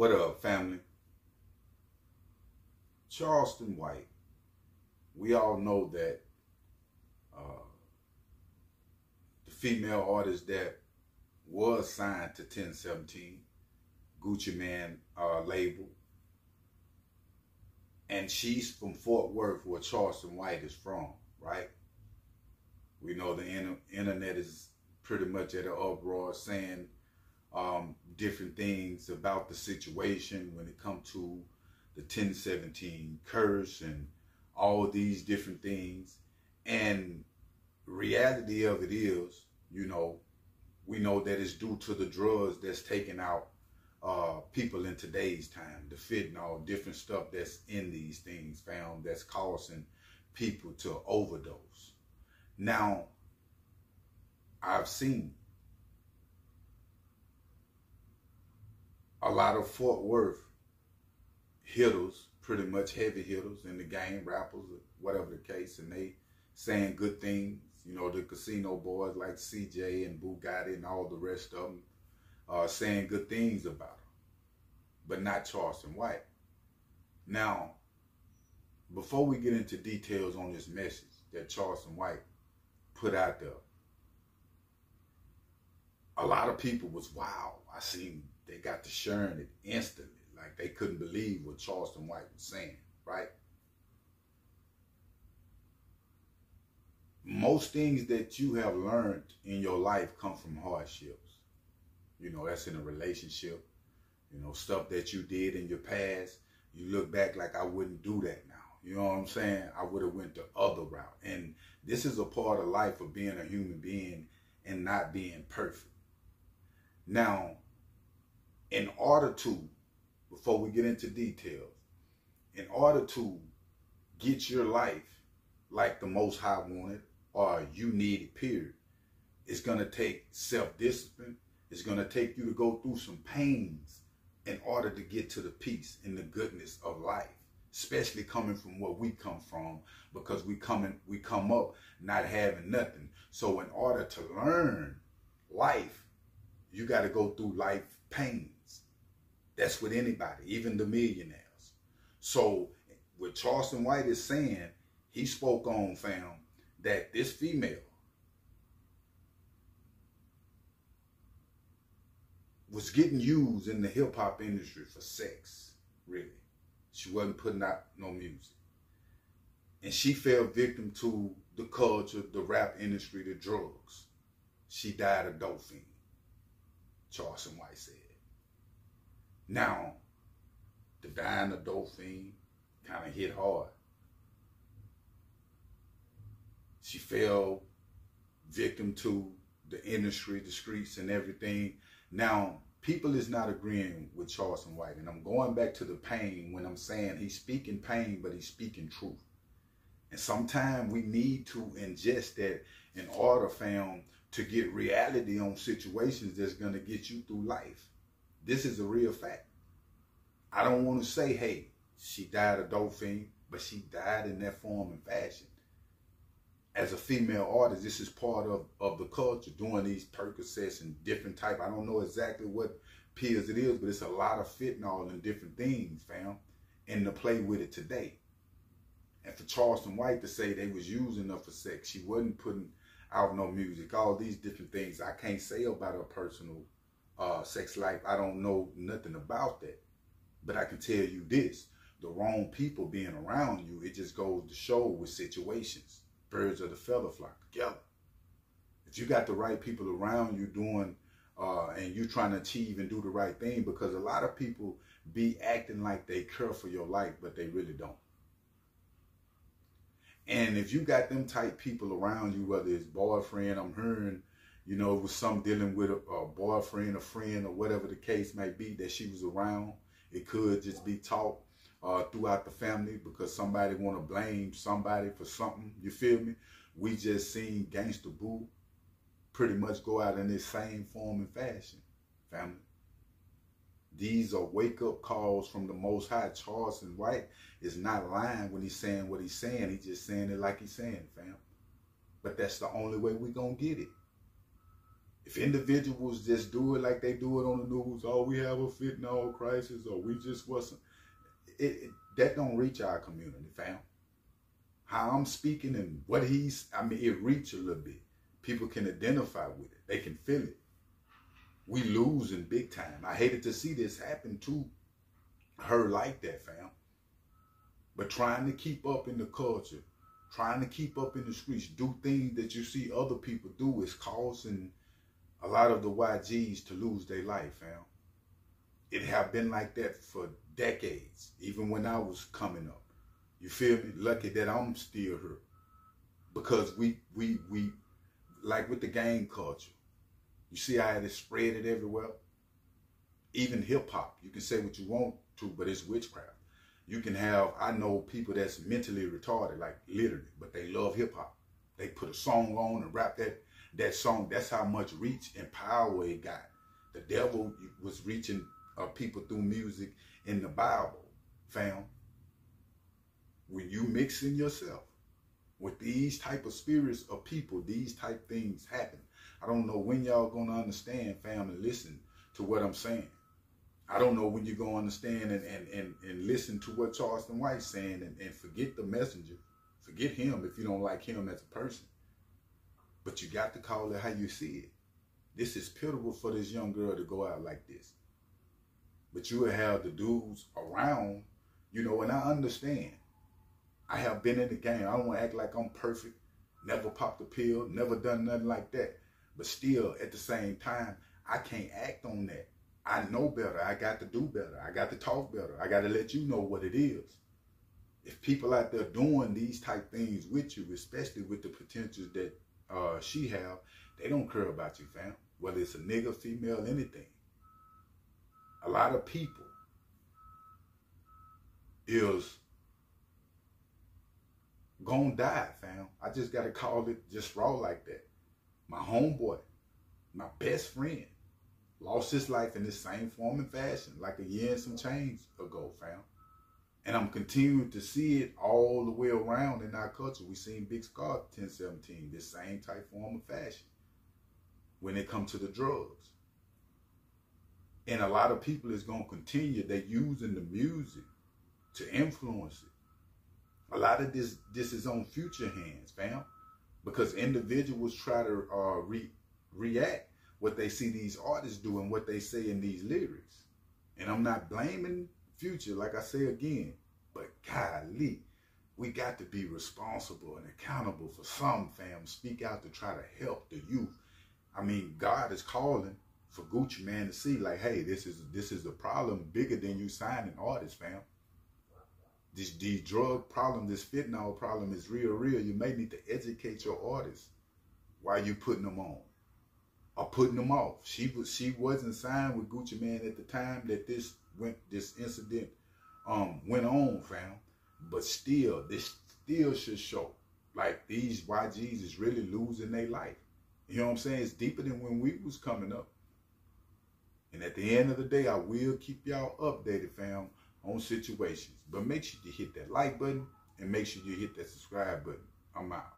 What up, family? Charleston White. We all know that the female artist that was signed to 1017, Gucci Man label, and she's from Fort Worth, where Charleston White is from, right? We know the internet is pretty much at an uproar saying different things about the situation when it comes to the 1017 curse and all these different things. And reality of it is, we know that it's due to the drugs that's taking out people in today's time, the fentanyl, different stuff that's in these things found that's causing people to overdose. Now, I've seen a lot of Fort Worth hitters, pretty much heavy hitters in the game, rappers, whatever the case, and they saying good things. The casino boys like CJ and Bugatti and all the rest of them saying good things about her, but not Charleston White. Now, before we get into details on this message that Charleston White put out there, a lot of people was, wow, I seen they got to sharing it instantly. Like they couldn't believe what Charleston White was saying, right? Most things that you have learned in your life come from hardships. That's in a relationship, stuff that you did in your past. You look back like, I wouldn't do that now. You know what I'm saying? I would have went the other route. And this is a part of life of being a human being and not being perfect. Now, in order to, before we get into details, in order to get your life like the Most High wanted or you need it, period, it's going to take self-discipline. It's going to take you to go through some pains in order to get to the peace and the goodness of life, especially coming from where we come from, because we come up not having nothing. So in order to learn life, you got to go through life pains. That's with anybody, even the millionaires. So what Charleston White is saying, he spoke on, fam, that this female was getting used in the hip-hop industry for sex, really. She wasn't putting out no music. And she fell victim to the culture, the rap industry, the drugs. She died a dope fiend, Charleston White said. Now, the dying of dope fiend kind of hit hard. She fell victim to the industry, the streets and everything. Now, people is not agreeing with Charleston White. And I'm going back to the pain when I'm saying he's speaking pain, but he's speaking truth. And sometimes we need to ingest that in order, fam, to get reality on situations that's going to get you through life. This is a real fact. I don't want to say, hey, she died a dope fiend, but she died in that form and fashion. As a female artist, this is part of the culture, doing these Percocets and different type. I don't know exactly what pills it is, but it's a lot of fentanyl and different things, fam, and to play with it today. And for Charleston White to say they was using her for sex, she wasn't putting out no music, all these different things. I can't say about her personal sex life. I don't know nothing about that. But I can tell you this, the wrong people being around you, it just goes to show with situations. Birds of the feather flock together. If you got the right people around you doing, and you trying to achieve and do the right thing, because a lot of people be acting like they care for your life, but they really don't. And if you got them type people around you, whether it's boyfriend, I'm hearing, it was some dealing with a boyfriend, a friend, or whatever the case may be that she was around. It could just be taught throughout the family because somebody want to blame somebody for something. You feel me? We just seen Gangsta Boo pretty much go out in this same form and fashion, family. These are wake-up calls from the Most High. Charleston White is not lying when he's saying what he's saying. He's just saying it like he's saying, fam. But that's the only way we're going to get it. If individuals just do it like they do it on the news, oh, we have a fentanyl crisis, or we just wasn't, that don't reach our community, fam. How I'm speaking and what it reach a little bit. People can identify with it. They can feel it. We losing big time. I hated to see this happen to her like that, fam. But trying to keep up in the culture, trying to keep up in the streets, do things that you see other people do is causing a lot of the YGs to lose their life, fam. It have been like that for decades, even when I was coming up. You feel me? Lucky that I'm still here. Because we like with the gang culture, you see how it spread it everywhere? Even hip hop, you can say what you want to, but it's witchcraft. You can have, I know people that's mentally retarded, like literally, but they love hip hop. They put a song on and rap that song. That's how much reach and power it got. The devil was reaching people through music in the Bible, fam. When you mixing yourself with these type of spirits of people, these type things happen. I don't know when y'all gonna understand, fam, and listen to what I'm saying. I don't know when you're gonna understand and listen to what Charleston White's saying and forget the messenger. Forget him if you don't like him as a person. But you got to call it how you see it. This is pitiful for this young girl to go out like this. But you will have the dudes around, you know, and I understand. I have been in the game. I don't want to act like I'm perfect. Never popped a pill. Never done nothing like that. But still, at the same time, I can't act on that. I know better. I got to do better. I got to talk better. I got to let you know what it is. If people out there doing these type things with you, especially with the potentials that she have, they don't care about you, fam. Whether it's a nigga, female, anything. A lot of people is gonna die, fam. I just gotta call it just raw like that. My homeboy, my best friend, lost his life in the same form and fashion like a year and some change ago, fam. And I'm continuing to see it all the way around in our culture. We seen Big Scar 1017, this same type form of fashion when it comes to the drugs. And a lot of people is going to continue. They're using the music to influence it. A lot of this is on future hands, fam. Because individuals try to react what they see these artists do and what they say in these lyrics. And I'm not blaming Future, like I say again, but golly, we got to be responsible and accountable for some, fam. Speak out to try to help the youth. I mean, God is calling for Gucci Man to see, like, hey, this is a problem bigger than you signing artists, fam. This drug problem, this fentanyl problem is real. You may need to educate your artists while you putting them on or putting them off. She wasn't signed with Gucci Man at the time that this incident went on, fam. But still, this still should show like these YGs is really losing their life. You know what I'm saying? It's deeper than when we was coming up. And at the end of the day, I will keep y'all updated, fam, on situations. But make sure you hit that like button and make sure you hit that subscribe button. I'm out.